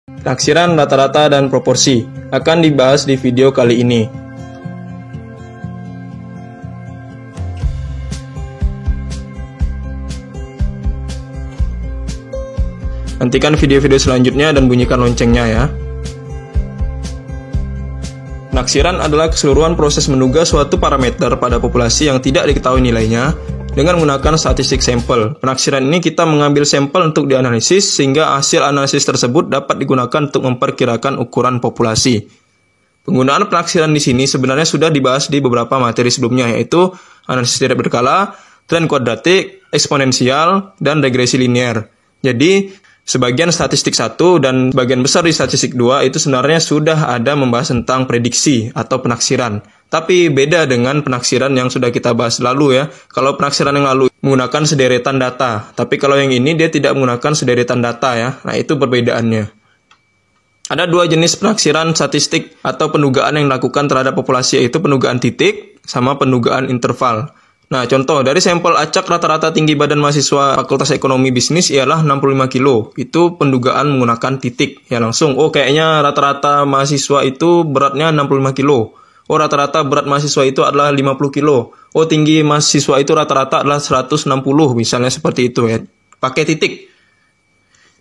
Penaksiran rata-rata dan proporsi akan dibahas di video kali ini. Nantikan video-video selanjutnya dan bunyikan loncengnya ya. Penaksiran adalah keseluruhan proses menduga suatu parameter pada populasi yang tidak diketahui nilainya dengan menggunakan statistik sampel. Penaksiran ini kita mengambil sampel untuk dianalisis sehingga hasil analisis tersebut dapat digunakan untuk memperkirakan ukuran populasi. Penggunaan penaksiran di sini sebenarnya sudah dibahas di beberapa materi sebelumnya, yaitu analisis tidak berkala, tren kuadratik, eksponensial, dan regresi linear. Jadi, sebagian statistik 1 dan sebagian besar di statistik 2 itu sebenarnya sudah ada membahas tentang prediksi atau penaksiran. Tapi beda dengan penaksiran yang sudah kita bahas lalu ya. Kalau penaksiran yang lalu menggunakan sederetan data, tapi kalau yang ini dia tidak menggunakan sederetan data ya. Nah, itu perbedaannya. Ada dua jenis penaksiran statistik atau pendugaan yang dilakukan terhadap populasi, yaitu pendugaan titik sama pendugaan interval. Nah, contoh dari sampel acak rata-rata tinggi badan mahasiswa Fakultas Ekonomi Bisnis ialah 65 kilo. Itu pendugaan menggunakan titik. Ya langsung, kayaknya rata-rata mahasiswa itu beratnya 65 kilo. Rata-rata berat mahasiswa itu adalah 50 kilo. Tinggi mahasiswa itu rata-rata adalah 160, misalnya seperti itu ya. Pakai titik.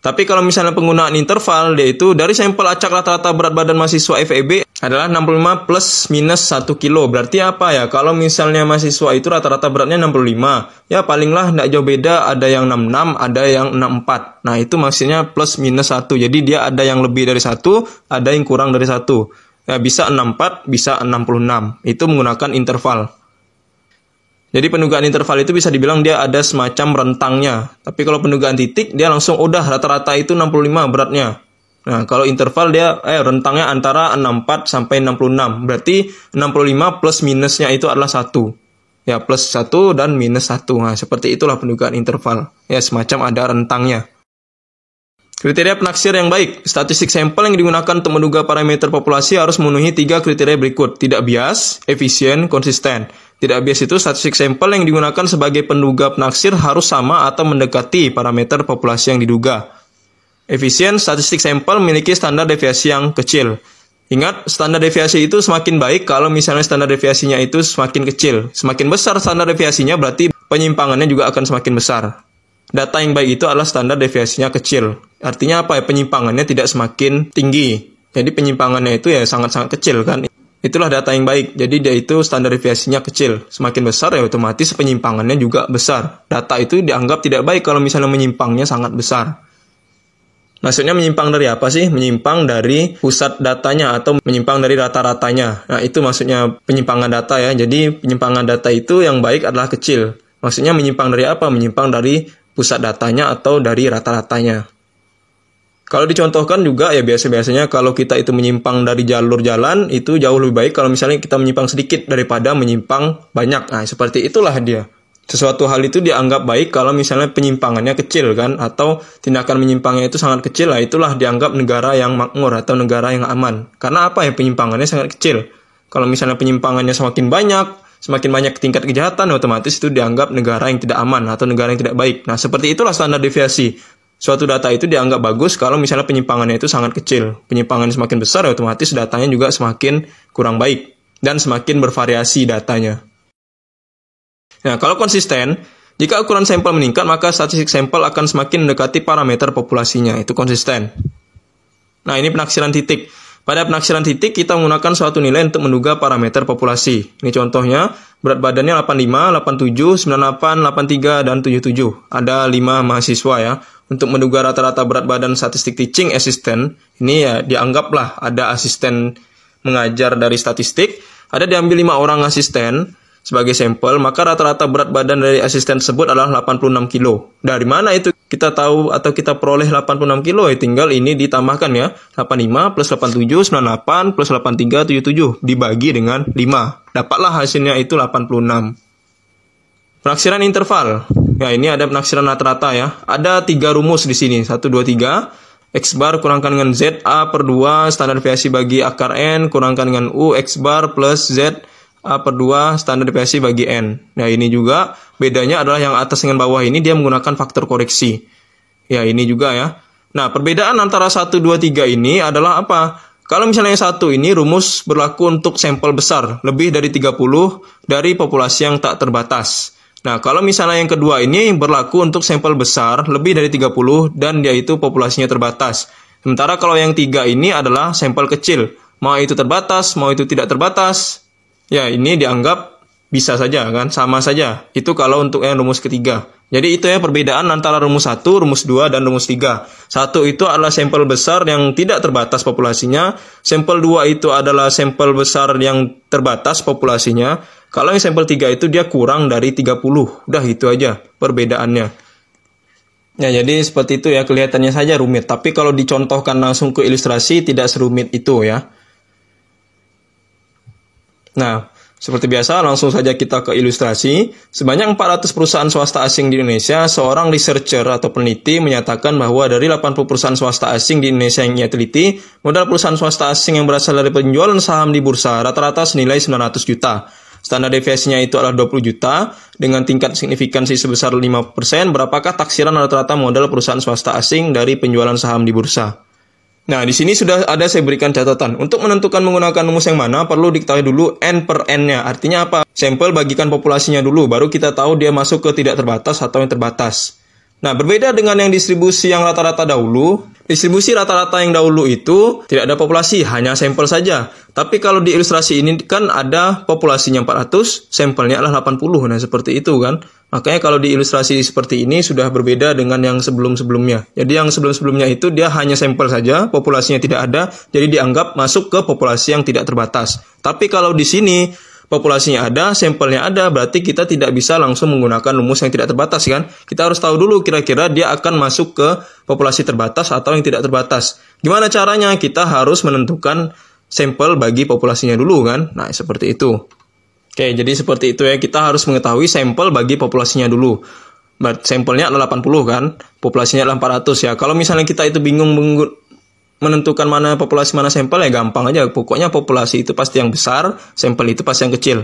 Tapi kalau misalnya penggunaan interval, yaitu dari sampel acak rata-rata berat badan mahasiswa FEB adalah 65 plus minus 1 kilo. Berarti apa ya? Kalau misalnya mahasiswa itu rata-rata beratnya 65, ya palinglah tidak jauh beda, ada yang 66, ada yang 64. Nah, itu maksudnya plus minus 1. Jadi dia ada yang lebih dari 1, ada yang kurang dari 1. Ya, bisa 64, bisa 66. Itu menggunakan interval. Jadi pendugaan interval itu bisa dibilang dia ada semacam rentangnya. Tapi kalau pendugaan titik, dia langsung udah rata-rata itu 65 beratnya. Nah, kalau interval dia rentangnya antara 64 sampai 66. Berarti 65 plus minusnya itu adalah 1. Ya, plus 1 dan minus 1. Nah, seperti itulah pendugaan interval. Ya, semacam ada rentangnya. Kriteria penaksir yang baik. Statistik sampel yang digunakan untuk menduga parameter populasi harus memenuhi 3 kriteria berikut. Tidak bias, efisien, konsisten. Tidak bias itu statistik sampel yang digunakan sebagai penduga penaksir harus sama atau mendekati parameter populasi yang diduga. Efisien, statistik sampel memiliki standar deviasi yang kecil. Ingat, standar deviasi itu semakin baik kalau misalnya standar deviasinya itu semakin kecil. Semakin besar standar deviasinya berarti penyimpangannya juga akan semakin besar. Data yang baik itu adalah standar deviasinya kecil. Artinya apa ya? Penyimpangannya tidak semakin tinggi. Jadi penyimpangannya itu ya sangat-sangat kecil kan. Itulah data yang baik. Jadi dia itu standar deviasinya kecil. Semakin besar ya otomatis penyimpangannya juga besar. Data itu dianggap tidak baik kalau misalnya menyimpangnya sangat besar. Maksudnya menyimpang dari apa sih? Menyimpang dari pusat datanya atau menyimpang dari rata-ratanya. Nah, itu maksudnya penyimpangan data ya. Jadi penyimpangan data itu yang baik adalah kecil. Maksudnya menyimpang dari apa? Menyimpang dari pusat datanya atau dari rata-ratanya. Kalau dicontohkan juga ya biasa-biasanya kalau kita itu menyimpang dari jalur jalan itu jauh lebih baik kalau misalnya kita menyimpang sedikit daripada menyimpang banyak. Nah, seperti itulah dia. Sesuatu hal itu dianggap baik kalau misalnya penyimpangannya kecil kan, atau tindakan menyimpangnya itu sangat kecil lah, itulah dianggap negara yang makmur atau negara yang aman. Karena apa ya? Penyimpangannya sangat kecil. Kalau misalnya penyimpangannya semakin banyak tingkat kejahatan, otomatis itu dianggap negara yang tidak aman atau negara yang tidak baik. Nah, seperti itulah standar deviasi. Suatu data itu dianggap bagus kalau misalnya penyimpangannya itu sangat kecil. Penyimpangan semakin besar, otomatis datanya juga semakin kurang baik dan semakin bervariasi datanya. Nah, kalau konsisten, jika ukuran sampel meningkat, maka statistik sampel akan semakin mendekati parameter populasinya. Itu konsisten. Nah, ini penaksiran titik. Pada penaksiran titik, kita menggunakan suatu nilai untuk menduga parameter populasi. Ini contohnya, berat badannya 85, 87, 98, 83, dan 77. Ada 5 mahasiswa ya. Untuk menduga rata-rata berat badan statistik teaching assistant, ini ya dianggaplah ada asisten mengajar dari statistik. Ada diambil 5 orang asisten sebagai sampel, maka rata-rata berat badan dari asisten tersebut adalah 86 kilo. Dari mana itu kita tahu atau kita peroleh 86 kilo? Ya, tinggal ini ditambahkan ya. 85 plus 87, 98 plus 83, 77. Dibagi dengan 5. Dapatlah hasilnya itu 86. Penaksiran interval. Ya, ini ada penaksiran rata-rata ya. Ada 3 rumus di sini. 1, 2, 3. X bar kurangkan dengan Z A per 2 standar deviasi bagi akar N kurangkan dengan U X bar plus Z A per 2 standar deviasi bagi N. Nah, ini juga bedanya adalah yang atas dengan bawah ini dia menggunakan faktor koreksi. Ya, ini juga ya. Nah, perbedaan antara 1, 2, 3 ini adalah apa? Kalau misalnya yang 1 ini rumus berlaku untuk sampel besar, lebih dari 30 dari populasi yang tak terbatas. Nah, kalau misalnya yang kedua ini berlaku untuk sampel besar, lebih dari 30 dan yaitu populasinya terbatas. Sementara kalau yang 3 ini adalah sampel kecil, mau itu terbatas, mau itu tidak terbatas. Ya, ini dianggap bisa saja kan, sama saja. Itu kalau untuk yang rumus ketiga. Jadi itu ya perbedaan antara rumus 1, rumus 2, dan rumus 3. 1 itu adalah sampel besar yang tidak terbatas populasinya. Sampel 2 itu adalah sampel besar yang terbatas populasinya. Kalau yang sampel 3 itu dia kurang dari 30. Udah itu aja perbedaannya. Ya, jadi seperti itu ya, kelihatannya saja rumit. Tapi kalau dicontohkan langsung ke ilustrasi tidak serumit itu ya. Nah, seperti biasa, langsung saja kita ke ilustrasi. Sebanyak 400 perusahaan swasta asing di Indonesia, seorang researcher atau peneliti menyatakan bahwa dari 80 perusahaan swasta asing di Indonesia yang ia teliti, modal perusahaan swasta asing yang berasal dari penjualan saham di bursa rata-rata senilai 900 juta. Standar deviasinya itu adalah 20 juta, dengan tingkat signifikansi sebesar 5%. Berapakah taksiran rata-rata modal perusahaan swasta asing dari penjualan saham di bursa? Nah, di sini sudah ada saya berikan catatan. Untuk menentukan menggunakan rumus yang mana, perlu diketahui dulu N per N-nya. Artinya apa? Sampel bagikan populasinya dulu, baru kita tahu dia masuk ke tidak terbatas atau yang terbatas. Nah, berbeda dengan yang distribusi yang rata-rata dahulu. Distribusi rata-rata yang dahulu itu tidak ada populasi, hanya sampel saja. Tapi kalau di ilustrasi ini kan ada populasinya 400, sampelnya adalah 80. Nah, seperti itu kan. Makanya kalau di ilustrasi seperti ini sudah berbeda dengan yang sebelum-sebelumnya. Jadi yang sebelum-sebelumnya itu dia hanya sampel saja, populasinya tidak ada, jadi dianggap masuk ke populasi yang tidak terbatas. Tapi kalau di sini populasinya ada, sampelnya ada, berarti kita tidak bisa langsung menggunakan rumus yang tidak terbatas kan. Kita harus tahu dulu kira-kira dia akan masuk ke populasi terbatas atau yang tidak terbatas. Gimana caranya? Kita harus menentukan sampel bagi populasinya dulu kan. Nah, seperti itu. Oke, jadi seperti itu ya, kita harus mengetahui sampel bagi populasinya dulu. Sampelnya adalah 80 kan, populasinya adalah 400 ya. Kalau misalnya kita itu bingung menentukan mana populasi mana sampel, ya gampang aja. Pokoknya populasi itu pasti yang besar, sampel itu pasti yang kecil.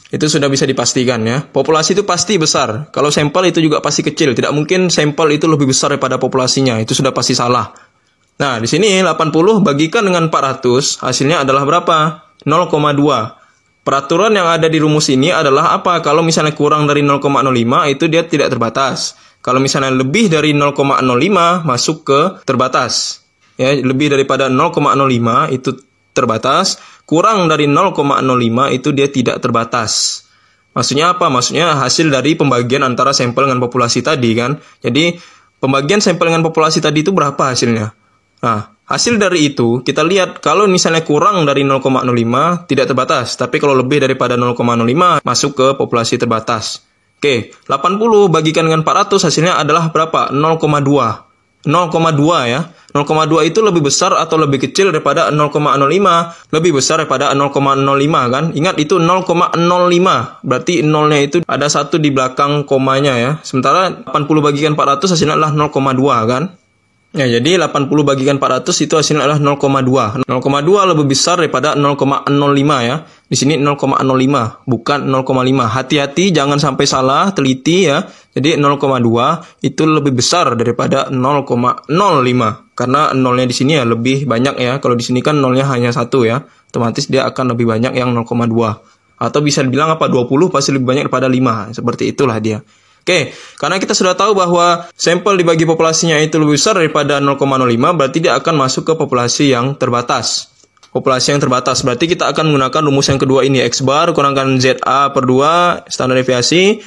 Itu sudah bisa dipastikan ya. Populasi itu pasti besar. Kalau sampel itu juga pasti kecil. Tidak mungkin sampel itu lebih besar daripada populasinya. Itu sudah pasti salah. Nah, di sini 80 bagikan dengan 400, hasilnya adalah berapa? 0,2. Peraturan yang ada di rumus ini adalah apa? Kalau misalnya kurang dari 0,05 itu dia tidak terbatas. Kalau misalnya lebih dari 0,05 masuk ke terbatas. Ya, lebih daripada 0,05 itu terbatas, kurang dari 0,05 itu dia tidak terbatas. Maksudnya apa? Maksudnya hasil dari pembagian antara sampel dengan populasi tadi kan. Jadi pembagian sampel dengan populasi tadi itu berapa hasilnya? Nah, hasil dari itu kita lihat kalau misalnya kurang dari 0,05 tidak terbatas, tapi kalau lebih daripada 0,05 masuk ke populasi terbatas. Oke, 80 bagikan dengan 400 hasilnya adalah berapa? 0,2. 0,2 ya. 0,2 itu lebih besar atau lebih kecil daripada 0,05? Lebih besar daripada 0,05 kan? Ingat itu 0,05. Berarti nolnya itu ada satu di belakang komanya ya. Sementara 80 bagikan 400 hasilnya adalah 0,2 kan? Ya, jadi 80 bagikan 400 itu hasilnya adalah 0,2. 0,2 lebih besar daripada 0,05 ya. Di sini 0,05, bukan 0,5. Hati-hati jangan sampai salah, teliti ya. Jadi 0,2 itu lebih besar daripada 0,05. Karena nolnya di sini ya lebih banyak ya. Kalau di sini kan nolnya hanya 1 ya. Otomatis dia akan lebih banyak yang 0,2. Atau bisa dibilang apa? 20 pasti lebih banyak daripada 5. Seperti itulah dia. Oke, karena kita sudah tahu bahwa sampel dibagi populasinya itu lebih besar daripada 0,05, berarti dia akan masuk ke populasi yang terbatas. Populasi yang terbatas, berarti kita akan menggunakan rumus yang kedua ini, X bar kurangkan ZA per 2, standar deviasi,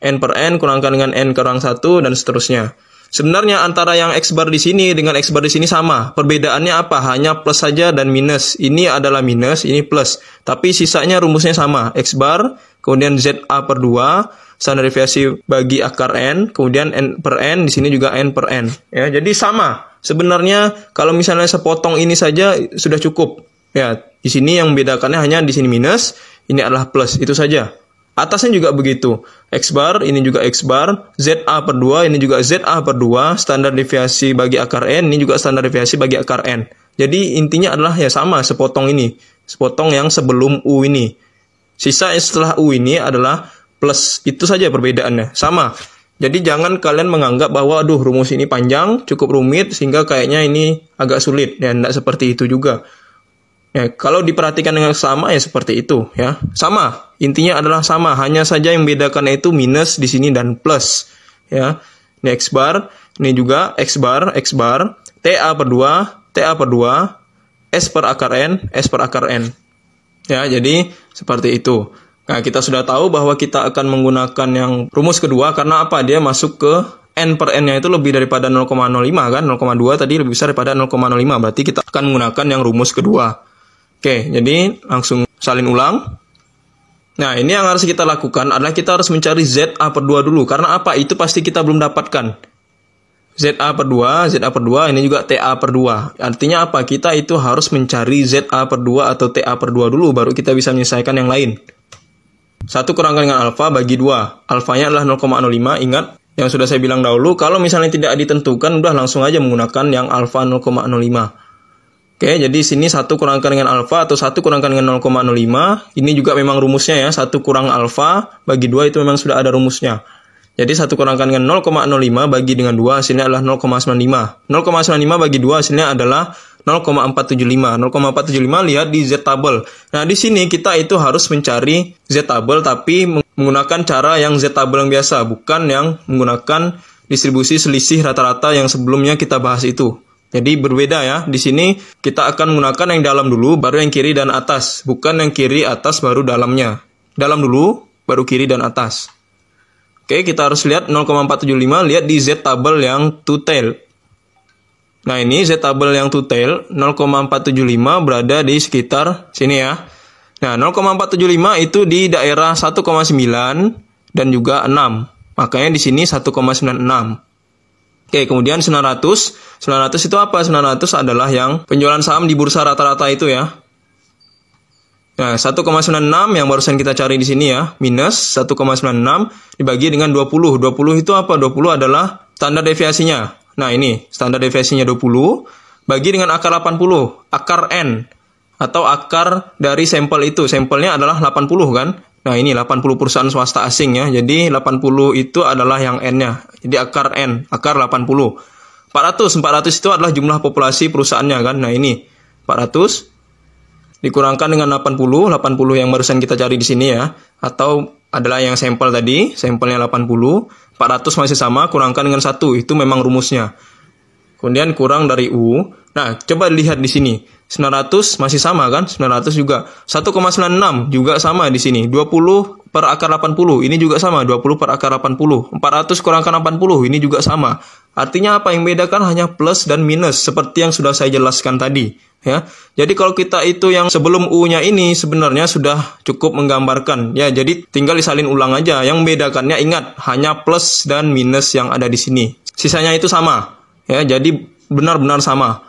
N per N kurangkan dengan N kurang 1, dan seterusnya. Sebenarnya antara yang X bar di sini dengan X bar di sini sama. Perbedaannya apa? Hanya plus saja dan minus. Ini adalah minus, ini plus. Tapi sisanya rumusnya sama. X bar, kemudian ZA per 2, standar deviasi bagi akar N, kemudian N per N, di sini juga N per N. Ya, jadi sama. Sebenarnya kalau misalnya sepotong ini saja sudah cukup. Ya, di sini yang membedakannya hanya di sini minus, ini adalah plus, itu saja. Atasnya juga begitu. X bar, ini juga X bar, ZA per 2, ini juga ZA per 2, standar deviasi bagi akar N, ini juga standar deviasi bagi akar N. Jadi intinya adalah ya sama, sepotong ini. Sepotong yang sebelum U ini. Sisa setelah U ini adalah plus, itu saja perbedaannya, sama. Jadi jangan kalian menganggap bahwa aduh rumus ini panjang, cukup rumit sehingga kayaknya ini agak sulit. Ya, tidak seperti itu juga. Ya, kalau diperhatikan dengan sama ya seperti itu ya. Sama, intinya adalah sama, hanya saja yang membedakan itu minus di sini dan plus. Ya. Ini X bar, ini juga X bar, TA per 2, S per akar N, S per akar N. Ya, jadi seperti itu. Nah, kita sudah tahu bahwa kita akan menggunakan yang rumus kedua karena apa? Dia masuk ke N per N-nya itu lebih daripada 0,05 kan? 0,2 tadi lebih besar daripada 0,05. Berarti kita akan menggunakan yang rumus kedua. Oke, jadi langsung salin ulang. Nah, ini yang harus kita lakukan adalah kita harus mencari ZA per 2 dulu. Karena apa? Itu pasti kita belum dapatkan. ZA per 2, ini juga TA per 2. Artinya apa? Kita itu harus mencari ZA per 2 atau TA per 2 dulu, baru kita bisa menyelesaikan yang lain. 1 kurangkan dengan alfa bagi 2. Alfanya adalah 0,05. Ingat, yang sudah saya bilang dahulu, kalau misalnya tidak ditentukan, udah langsung aja menggunakan yang alfa 0,05. Oke, jadi sini 1 kurangkan dengan alfa atau 1 kurangkan dengan 0,05. Ini juga memang rumusnya ya, 1 kurang alfa bagi 2 itu memang sudah ada rumusnya. Jadi 1 kurangkan dengan 0,05 bagi dengan 2 hasilnya adalah 0,95. 0,95 bagi 2 hasilnya adalah 0,475. 0,475 lihat di Z table. Nah, di sini kita itu harus mencari Z table tapi menggunakan cara yang Z table yang biasa, bukan yang menggunakan distribusi selisih rata-rata yang sebelumnya kita bahas itu. Jadi berbeda ya. Di sini kita akan menggunakan yang dalam dulu, baru yang kiri dan atas, bukan yang kiri atas baru dalamnya. Dalam dulu, baru kiri dan atas. Oke, kita harus lihat 0,475, lihat di Z table yang two tail. Nah, ini Z table yang two tail, 0,475 berada di sekitar sini ya. Nah, 0,475 itu di daerah 1,9 dan juga 6. Makanya di sini 1,96. Oke, kemudian 900. 900 itu apa? 900 adalah yang penjualan saham di bursa rata-rata itu ya. Nah, 1,96 yang barusan kita cari di sini ya, minus 1,96 dibagi dengan 20. 20 itu apa? 20 adalah standar deviasinya. Nah, ini standar deviasinya 20 bagi dengan akar 80, akar N atau akar dari sampel itu. Sampelnya adalah 80 kan? Nah, ini 80 perusahaan swasta asing ya. Jadi 80 itu adalah yang N-nya. Jadi akar N, akar 80. 400 itu adalah jumlah populasi perusahaannya kan. Nah, ini 400 dikurangkan dengan 80 yang barusan kita cari di sini ya, atau adalah yang sampel tadi, sampelnya 80, 400 masih sama, kurangkan dengan 1, itu memang rumusnya. Kemudian kurang dari U. Nah, coba lihat di sini. 900 masih sama kan? 900 juga. 1,96 juga sama di sini. 20 per akar 80, ini juga sama, 20 per akar 80. 400 kurangkan 80, ini juga sama. Artinya apa? Yang membedakan hanya plus dan minus, seperti yang sudah saya jelaskan tadi. Ya, jadi kalau kita itu yang sebelum U-nya ini sebenarnya sudah cukup menggambarkan. Ya, jadi tinggal disalin ulang aja. Yang membedakannya ingat hanya plus dan minus yang ada di sini. Sisanya itu sama. Ya, jadi benar-benar sama.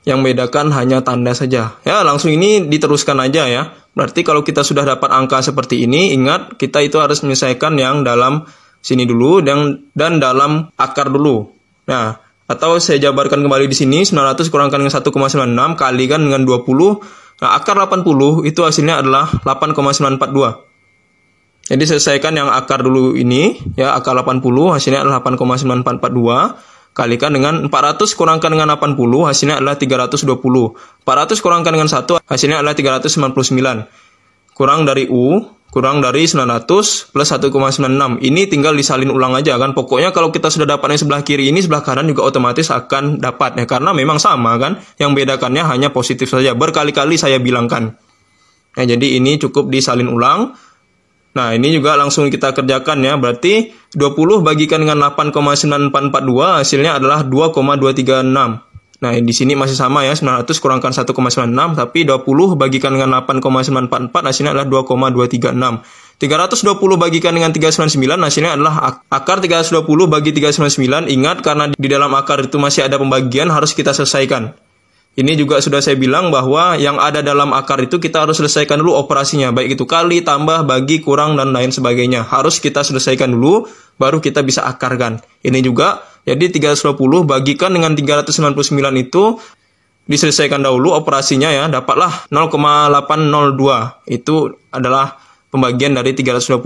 Yang membedakan hanya tanda saja. Ya, langsung ini diteruskan aja ya. Berarti kalau kita sudah dapat angka seperti ini, ingat kita itu harus menyelesaikan yang dalam sini dulu dan dalam akar dulu. Nah, atau saya jabarkan kembali di sini, 900 kurangkan dengan 1,96 kalikan dengan 20. Nah, akar 80 itu hasilnya adalah 8,942. Jadi selesaikan yang akar dulu ini, ya akar 80 hasilnya adalah 8,9442. Kalikan dengan 400 kurangkan dengan 80 hasilnya adalah 320. 400 kurangkan dengan 1 hasilnya adalah 399. Kurang dari U, kurang dari 900 plus 1,96. Ini tinggal disalin ulang aja kan. Pokoknya kalau kita sudah dapat yang sebelah kiri ini, sebelah kanan juga otomatis akan dapat ya. Karena memang sama kan. Yang bedakannya hanya positif saja. Berkali-kali saya bilangkan. Nah, jadi ini cukup disalin ulang. Nah, ini juga langsung kita kerjakan ya. Berarti 20 bagikan dengan 8,9442 hasilnya adalah 2,236. Nah, di sini masih sama ya, 900 kurangkan 1,96, tapi 20 bagikan dengan 8,944 hasilnya adalah 2,236. 320 bagikan dengan 399 hasilnya adalah akar 320 bagi 399. Ingat, karena di dalam akar itu masih ada pembagian, harus kita selesaikan. Ini juga sudah saya bilang bahwa yang ada dalam akar itu kita harus selesaikan dulu operasinya. Baik itu kali, tambah, bagi, kurang, dan lain sebagainya. Harus kita selesaikan dulu, baru kita bisa akarkan. Ini juga, jadi 320 bagikan dengan 399 itu diselesaikan dahulu operasinya ya. Dapatlah 0,802. Itu adalah pembagian dari 320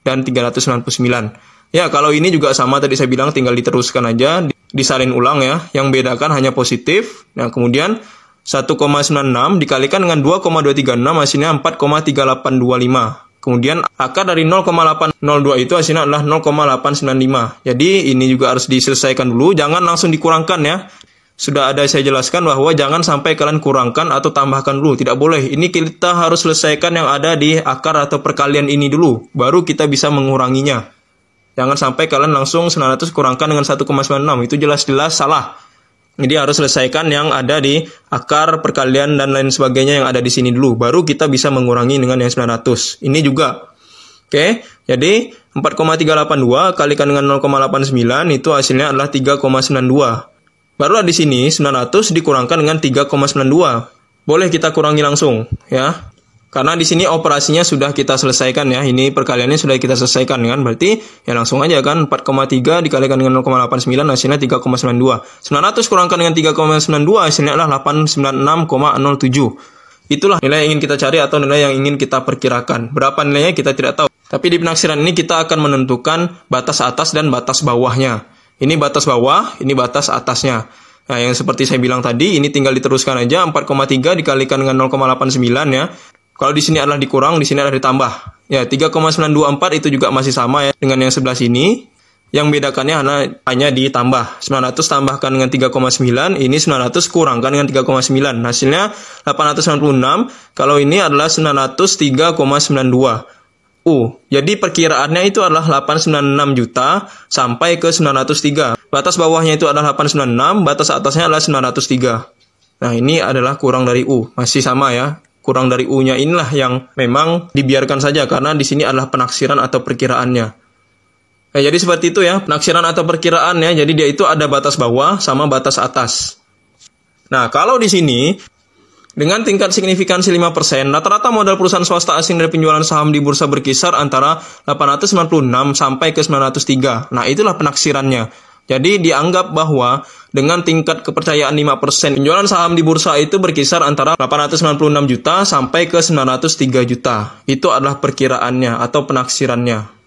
dan 399. Ya, kalau ini juga sama tadi saya bilang, tinggal diteruskan aja, disalin ulang ya. Yang bedakan hanya positif. Nah, kemudian 1,96 dikalikan dengan 2,236 hasilnya 4,3825. Kemudian akar dari 0,802 itu hasilnya adalah 0,895. Jadi ini juga harus diselesaikan dulu, jangan langsung dikurangkan ya. Sudah ada saya jelaskan bahwa jangan sampai kalian kurangkan atau tambahkan dulu, tidak boleh. Ini kita harus selesaikan yang ada di akar atau perkalian ini dulu, baru kita bisa menguranginya. Jangan sampai kalian langsung 900 kurangkan dengan 1,96, itu jelas-jelas salah. Jadi harus selesaikan yang ada di akar, perkalian, dan lain sebagainya yang ada di sini dulu. Baru kita bisa mengurangi dengan yang 900. Ini juga. Oke, jadi 4,382 kalikan dengan 0,89 itu hasilnya adalah 3,92. Barulah di sini 900 dikurangkan dengan 3,92. Boleh kita kurangi langsung ya. Karena di sini operasinya sudah kita selesaikan ya. Ini perkaliannya sudah kita selesaikan kan. Berarti ya langsung aja kan 4,3 dikalikan dengan 0,89 hasilnya 3,92. 900 kurangkan dengan 3,92 hasilnya adalah 896,07. Itulah nilai yang ingin kita cari atau nilai yang ingin kita perkirakan. Berapa nilainya kita tidak tahu. Tapi di penaksiran ini kita akan menentukan batas atas dan batas bawahnya. Ini batas bawah, ini batas atasnya. Nah, yang seperti saya bilang tadi, ini tinggal diteruskan aja 4,3 dikalikan dengan 0,89 ya. Kalau di sini adalah dikurang, di sini adalah ditambah. Ya, 3,924 itu juga masih sama ya dengan yang sebelah sini. Yang bedakannya hanya ditambah. 900 tambahkan dengan 3,9, ini 900 kurangkan dengan 3,9. Hasilnya 896, kalau ini adalah 903,92. Jadi perkiraannya itu adalah 896 juta sampai ke 903. Batas bawahnya itu adalah 896, batas atasnya adalah 903. Nah, ini adalah kurang dari U. Masih sama ya. Kurang dari U-nya inilah yang memang dibiarkan saja karena di sini adalah penaksiran atau perkiraannya. Nah, jadi seperti itu ya, penaksiran atau perkiraannya. Jadi dia itu ada batas bawah sama batas atas. Nah, kalau di sini dengan tingkat signifikansi 5%, rata-rata modal perusahaan swasta asing dari penjualan saham di bursa berkisar antara 896 sampai ke 903. Nah, itulah penaksirannya. Jadi dianggap bahwa dengan tingkat kepercayaan 5%, penjualan saham di bursa itu berkisar antara 896 juta sampai ke 903 juta. Itu adalah perkiraannya atau penaksirannya.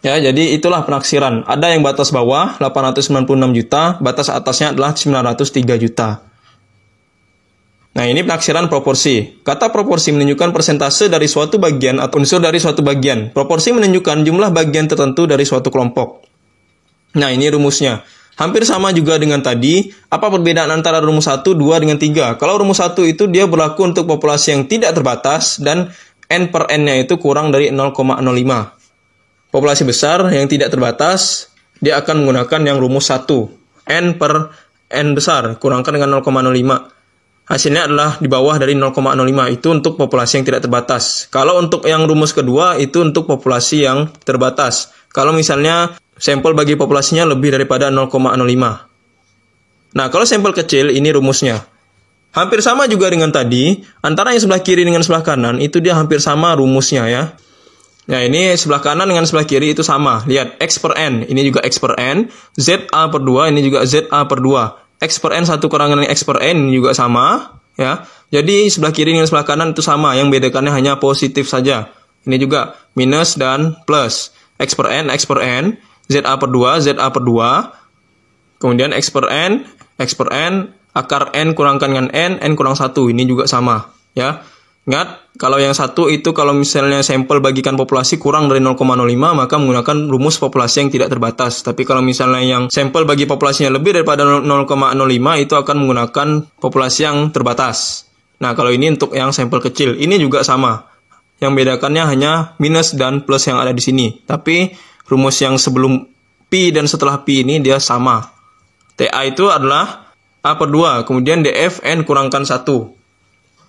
Ya, jadi itulah penaksiran. Ada yang batas bawah 896 juta, batas atasnya adalah 903 juta. Nah, ini penaksiran proporsi. Kata proporsi menunjukkan persentase dari suatu bagian atau unsur dari suatu bagian. Proporsi menunjukkan jumlah bagian tertentu dari suatu kelompok. Nah, ini rumusnya. Hampir sama juga dengan tadi. Apa perbedaan antara rumus 1, 2 dengan 3? Kalau rumus 1 itu dia berlaku untuk populasi yang tidak terbatas dan N per N-nya itu kurang dari 0,05. Populasi besar yang tidak terbatas, dia akan menggunakan yang rumus 1. N per N besar, kurangkan dengan 0,05. Hasilnya adalah di bawah dari 0,05. Itu untuk populasi yang tidak terbatas. Kalau untuk yang rumus kedua, itu untuk populasi yang terbatas. Kalau misalnya sampel bagi populasinya lebih daripada 0,05. Nah, kalau sampel kecil, ini rumusnya. Hampir sama juga dengan tadi, antara yang sebelah kiri dengan sebelah kanan, itu dia hampir sama rumusnya ya. Nah, ini sebelah kanan dengan sebelah kiri itu sama. Lihat, X per N, ini juga X per N. ZA per 2, ini juga ZA per 2. X per N 1 kurangan X per N, ini juga sama. Ya. Jadi, sebelah kiri dengan sebelah kanan itu sama. Yang bedakannya hanya positif saja. Ini juga minus dan plus. X per N, ZA per 2, ZA per 2. Kemudian X per N, akar N kurangkan dengan N kurang 1. Ini juga sama. Ya. Ingat, kalau yang satu itu kalau misalnya sampel bagikan populasi kurang dari 0,05, maka menggunakan rumus populasi yang tidak terbatas. Tapi kalau misalnya yang sampel bagi populasinya lebih daripada 0,05, itu akan menggunakan populasi yang terbatas. Nah, kalau ini untuk yang sampel kecil, ini juga sama. Yang bedakannya hanya minus dan plus yang ada di sini. Tapi rumus yang sebelum Pi dan setelah Pi ini dia sama. TA itu adalah A per 2, kemudian DF N kurangkan 1.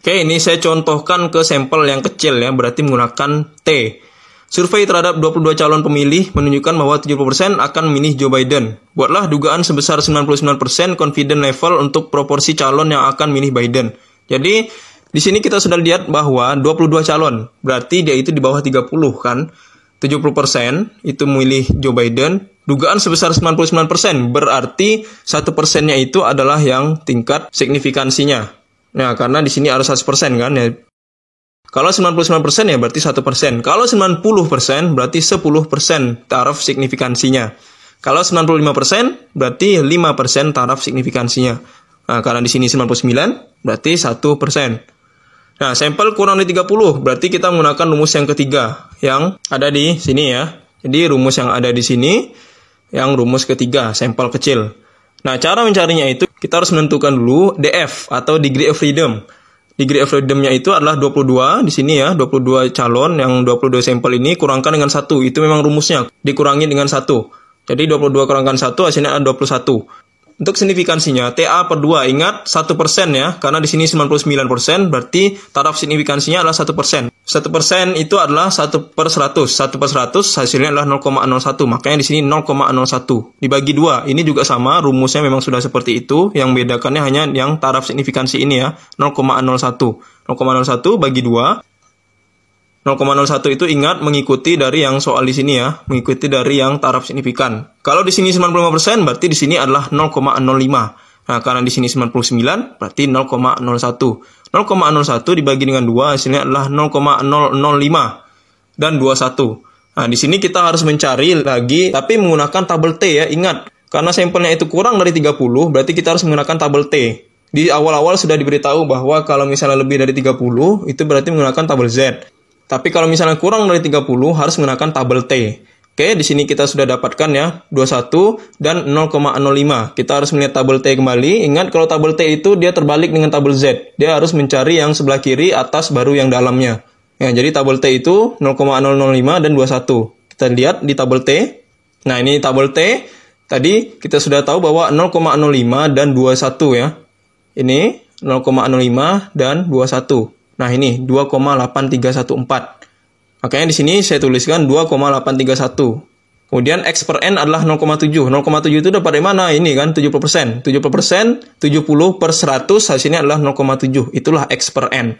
Oke, ini saya contohkan ke sampel yang kecil ya, berarti menggunakan T. Survei terhadap 22 calon pemilih menunjukkan bahwa 70% akan memilih Joe Biden. Buatlah dugaan sebesar 99% confident level untuk proporsi calon yang akan memilih Biden. Jadi, di sini kita sudah lihat bahwa 22 calon, berarti dia itu di bawah 30 kan. 70% itu memilih Joe Biden. Dugaan sebesar 99%, berarti 1%-nya itu adalah yang tingkat signifikansinya. Nah, karena di sini harus 100% kan ya. Kalau 99% ya berarti 1%. Kalau 90% berarti 10% taraf signifikansinya. Kalau 95% berarti 5% taraf signifikansinya. Nah, karena di sini 99 berarti 1%. Nah, sampel kurang dari 30 berarti kita menggunakan rumus yang ketiga yang ada di sini ya. Jadi rumus yang ada di sini yang rumus ketiga, sampel kecil. Nah, cara mencarinya itu kita harus menentukan dulu DF atau degree of freedom. Degree of freedom-nya itu adalah 22 di sini ya, 22 calon yang 22 sampel ini kurangkan dengan 1. Itu memang rumusnya, dikurangi dengan 1. Jadi 22 kurangkan 1 hasilnya adalah 21. Untuk signifikansinya TA per 2, ingat 1% ya, karena di sini 99% berarti taraf signifikansinya adalah 1%. 1% itu adalah 1 per 100. 1 per 100 hasilnya adalah 0,01. Makanya di sini 0,01. Dibagi 2. Ini juga sama, rumusnya memang sudah seperti itu. Yang bedakannya hanya yang taraf signifikansi ini ya. 0,01. 0,01 bagi 2. 0,01 itu ingat mengikuti dari yang soal di sini ya. Mengikuti dari yang taraf signifikan. Kalau di sini 95% berarti di sini adalah 0,05. Nah, karena di sini 99 berarti 0,01. 0,01 dibagi dengan 2 hasilnya adalah 0,005 dan 21. Nah, di sini kita harus mencari lagi tapi menggunakan tabel T ya. Ingat, karena sampelnya itu kurang dari 30 berarti kita harus menggunakan tabel T. Di awal-awal sudah diberitahu bahwa kalau misalnya lebih dari 30 itu berarti menggunakan tabel Z. Tapi kalau misalnya kurang dari 30 harus menggunakan tabel T. Oke, di sini kita sudah dapatkan ya, 21 dan 0,05. Kita harus melihat tabel T kembali. Ingat kalau tabel T itu dia terbalik dengan tabel Z. Dia harus mencari yang sebelah kiri atas baru yang dalamnya. Ya, jadi tabel T itu 0,005 dan 21. Kita lihat di tabel T. Nah, ini tabel T. Tadi kita sudah tahu bahwa 0,05 dan 21 ya. Ini 0,05 dan 21. Nah, ini 2,8314. Makanya di sini saya tuliskan 2,831. Kemudian X per N adalah 0,7. 0,7 itu dapat dari mana? Ini kan 70%. 70%, 70 per 100 hasilnya adalah 0,7. Itulah X per N.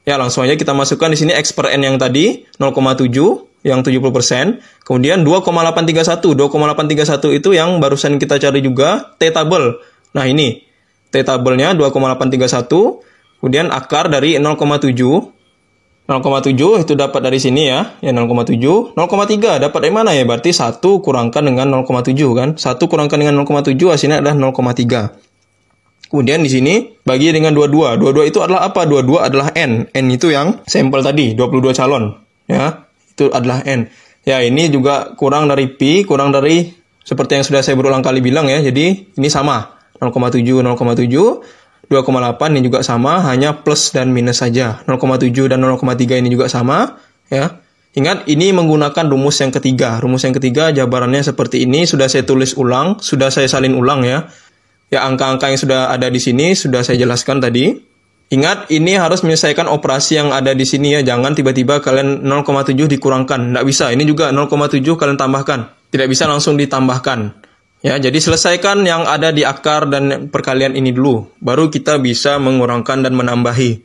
Ya, langsung aja kita masukkan di sini X per N yang tadi, 0,7, yang 70%. Kemudian 2,831. 2,831 itu yang barusan kita cari juga, T tabel. Nah, ini. T tabelnya 2,831. Kemudian akar dari 0,7. 0,7 itu dapat dari sini ya. Ya 0,7. 0,3 dapat dari mana ya? Berarti 1 kurangkan dengan 0,7 kan. 1 kurangkan dengan 0,7 hasilnya adalah 0,3. Kemudian di sini bagi dengan 22. 22 itu adalah apa? 22 adalah N. N itu yang sampel tadi, 22 calon. Ya, itu adalah N. Ya, ini juga kurang dari Pi, kurang dari seperti yang sudah saya berulang kali bilang ya. Jadi ini sama. 0,7, 0,7. 2,8 ini juga sama, hanya plus dan minus saja. 0,7 dan 0,3 ini juga sama, ya. Ingat, ini menggunakan rumus yang ketiga. Rumus yang ketiga jabarannya seperti ini, sudah saya tulis ulang, sudah saya salin ulang ya. Ya, angka-angka yang sudah ada di sini sudah saya jelaskan tadi. Ingat, ini harus menyelesaikan operasi yang ada di sini ya. Jangan tiba-tiba kalian 0,7 dikurangkan. Nggak bisa, ini juga 0,7 kalian tambahkan. Tidak bisa langsung ditambahkan. Ya, jadi selesaikan yang ada di akar dan perkalian ini dulu. Baru kita bisa mengurangkan dan menambahi.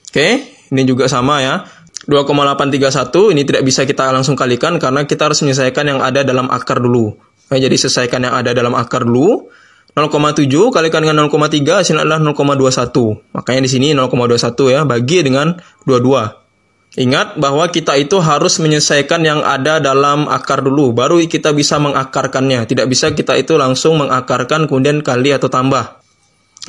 Oke, ini juga sama ya. 2,831 ini tidak bisa kita langsung kalikan karena kita harus menyelesaikan yang ada dalam akar dulu. Nah, jadi selesaikan yang ada dalam akar dulu. 0,7 kalikan dengan 0,3 hasilnya adalah 0,21. Makanya di sini 0,21 ya, bagi dengan 22. Ingat bahwa kita itu harus menyelesaikan yang ada dalam akar dulu, baru kita bisa mengakarkannya. Tidak bisa kita itu langsung mengakarkan kemudian kali atau tambah.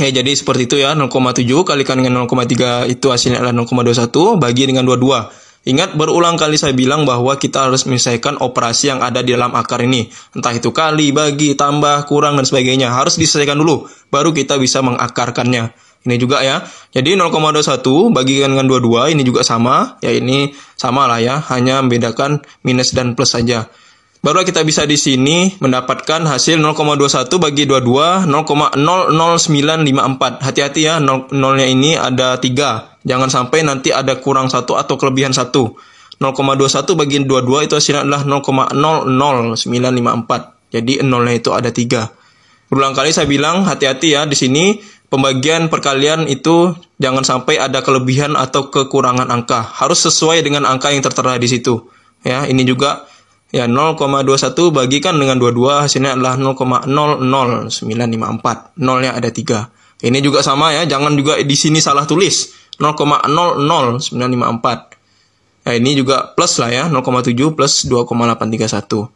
Ya, jadi seperti itu ya, 0,7 kalikan dengan 0,3 itu hasilnya adalah 0,21, bagi dengan 22. Ingat, berulang kali saya bilang bahwa kita harus menyelesaikan operasi yang ada di dalam akar ini. Entah itu kali, bagi, tambah, kurang, dan sebagainya. Harus diselesaikan dulu, baru kita bisa mengakarkannya. Ini juga ya. Jadi 0,21 bagikan dengan 22 ini juga sama. Ya ini sama lah ya, hanya membedakan minus dan plus saja. Baru kita bisa di sini mendapatkan hasil 0,21 bagi 22 0,00954. Hati-hati ya, nolnya ini ada 3. Jangan sampai nanti ada kurang 1 atau kelebihan 1. 0,21 bagi 22 itu hasilnya adalah 0,00954. Jadi nolnya itu ada 3. Berulang kali saya bilang hati-hati ya di sini. Pembagian perkalian itu jangan sampai ada kelebihan atau kekurangan angka. Harus sesuai dengan angka yang tertera di situ. Ya, ini juga ya 0,21 bagikan dengan 22 hasilnya adalah 0,00954. Nolnya ada 3. Ini juga sama ya, jangan juga di sini salah tulis. 0,00954. Nah, ini juga plus lah ya, 0,7 plus 2,831.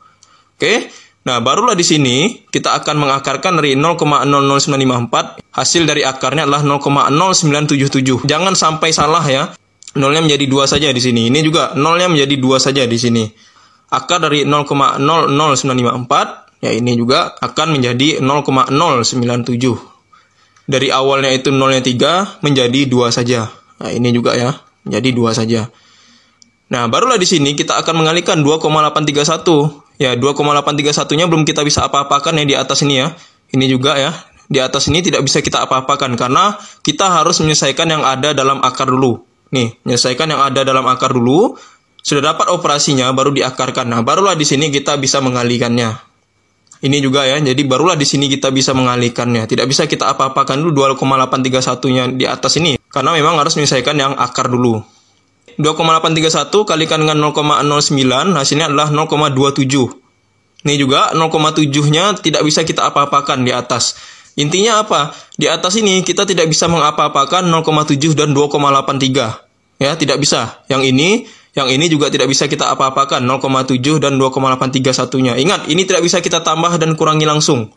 Oke. Nah, barulah di sini kita akan mengakarkan dari 0,00954. Hasil dari akarnya adalah 0,0977. Jangan sampai salah ya. Nolnya menjadi 2 saja di sini. Ini juga nolnya menjadi 2 saja di sini. Akar dari 0,00954, ya ini juga akan menjadi 0,097. Dari awalnya itu nolnya 3 menjadi 2 saja. Nah, ini juga ya, menjadi 2 saja. Nah, barulah di sini kita akan mengalihkan 2,831. Ya, 2,831-nya belum kita bisa apa-apakan ya di atas ini ya. Ini juga ya, di atas ini tidak bisa kita apa-apakan karena kita harus menyelesaikan yang ada dalam akar dulu. Nih, menyelesaikan yang ada dalam akar dulu. Sudah dapat operasinya, baru diakarkan. Nah, barulah di sini kita bisa mengalihkannya. Ini juga ya, jadi barulah di sini kita bisa mengalihkannya. Tidak bisa kita apa-apakan dulu 2,831-nya di atas ini. Karena memang harus menyelesaikan yang akar dulu. 2,831 kalikan dengan 0,09, hasilnya adalah 0,27. Ini juga 0,7-nya tidak bisa kita apa-apakan di atas. Intinya apa? Di atas ini kita tidak bisa mengapa-apakan 0,7 dan 2,83. Ya, tidak bisa. Yang ini juga tidak bisa kita apa-apakan 0,7 dan 2,831-nya. Ingat, ini tidak bisa kita tambah dan kurangi langsung.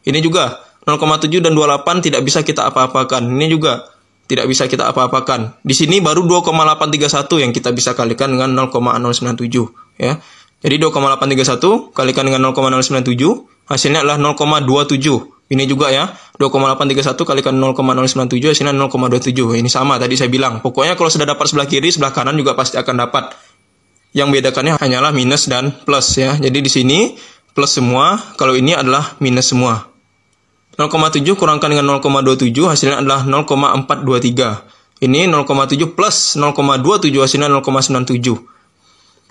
Ini juga 0,7 dan 28 tidak bisa kita apa-apakan. Ini juga tidak bisa kita apa-apakan. Di sini baru 2,831 yang kita bisa kalikan dengan 0,097 ya. Jadi 2,831 kalikan dengan 0,097 hasilnya adalah 0,27. Ini juga ya, 2,831 kalikan 0,097 hasilnya 0,27. Ini sama tadi saya bilang. Pokoknya kalau sudah dapat sebelah kiri, sebelah kanan juga pasti akan dapat. Yang bedakannya hanyalah minus dan plus ya. Jadi di sini plus semua, kalau ini adalah minus semua. 0,7 kurangkan dengan 0,27 hasilnya adalah 0,423. Ini 0,7 plus 0,27 hasilnya 0,97.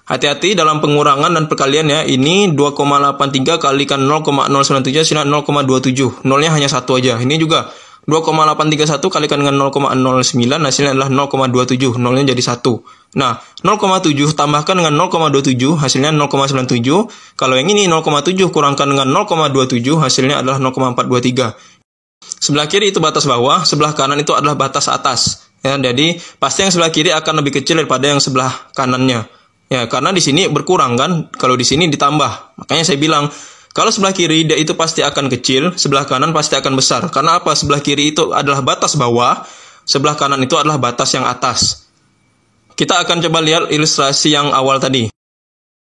Hati-hati dalam pengurangan dan perkalian ya. Ini 2,83 kalikan 0,097 hasilnya 0,27. Nolnya hanya satu aja. Ini juga 2,831 kalikan dengan 0,09 hasilnya adalah 0,27. Nolnya jadi 1. Nah, 0,7 tambahkan dengan 0,27 hasilnya 0,97. Kalau yang ini 0,7 kurangkan dengan 0,27 hasilnya adalah 0,423. Sebelah kiri itu batas bawah, sebelah kanan itu adalah batas atas. Ya, jadi pasti yang sebelah kiri akan lebih kecil daripada yang sebelah kanannya. Ya, karena di sini berkurang kan, kalau di sini ditambah. Makanya saya bilang, kalau sebelah kiri dia itu pasti akan kecil, sebelah kanan pasti akan besar. Karena apa? Sebelah kiri itu adalah batas bawah, sebelah kanan itu adalah batas yang atas. Kita akan coba lihat ilustrasi yang awal tadi.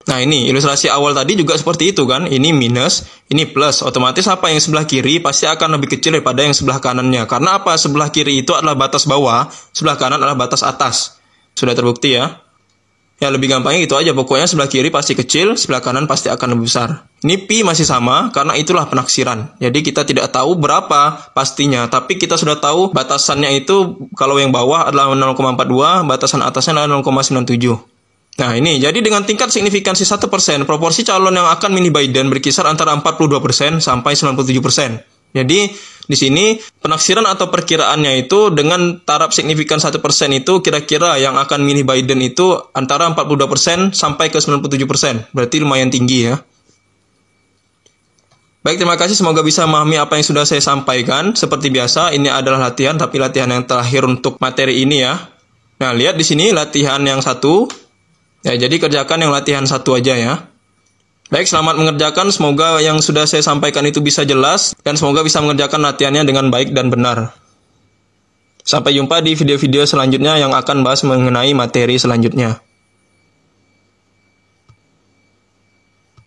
Nah, ini ilustrasi awal tadi juga seperti itu kan. Ini minus, ini plus. Otomatis apa yang sebelah kiri pasti akan lebih kecil daripada yang sebelah kanannya. Karena apa? Sebelah kiri itu adalah batas bawah, sebelah kanan adalah batas atas. Sudah terbukti ya. Ya, lebih gampangnya gitu aja. Pokoknya sebelah kiri pasti kecil, sebelah kanan pasti akan lebih besar. Ini pi masih sama, karena itulah penaksiran. Jadi kita tidak tahu berapa pastinya, tapi kita sudah tahu batasannya itu, kalau yang bawah adalah 0,42, batasan atasnya adalah 0,97. Nah, ini, jadi dengan tingkat signifikansi 1%, proporsi calon yang akan milih Biden berkisar antara 42% sampai 97%. Jadi, di sini penaksiran atau perkiraannya itu dengan taraf signifikan 1% itu kira-kira yang akan milih Biden itu antara 42% sampai ke 97%. Berarti lumayan tinggi ya. Baik, terima kasih. Semoga bisa memahami apa yang sudah saya sampaikan. Seperti biasa, ini adalah latihan, tapi latihan yang terakhir untuk materi ini ya. Nah, lihat di sini latihan yang satu. Ya, jadi kerjakan yang latihan satu aja ya. Baik, selamat mengerjakan. Semoga yang sudah saya sampaikan itu bisa jelas dan semoga bisa mengerjakan latihannya dengan baik dan benar. Sampai jumpa di video-video selanjutnya yang akan bahas mengenai materi selanjutnya.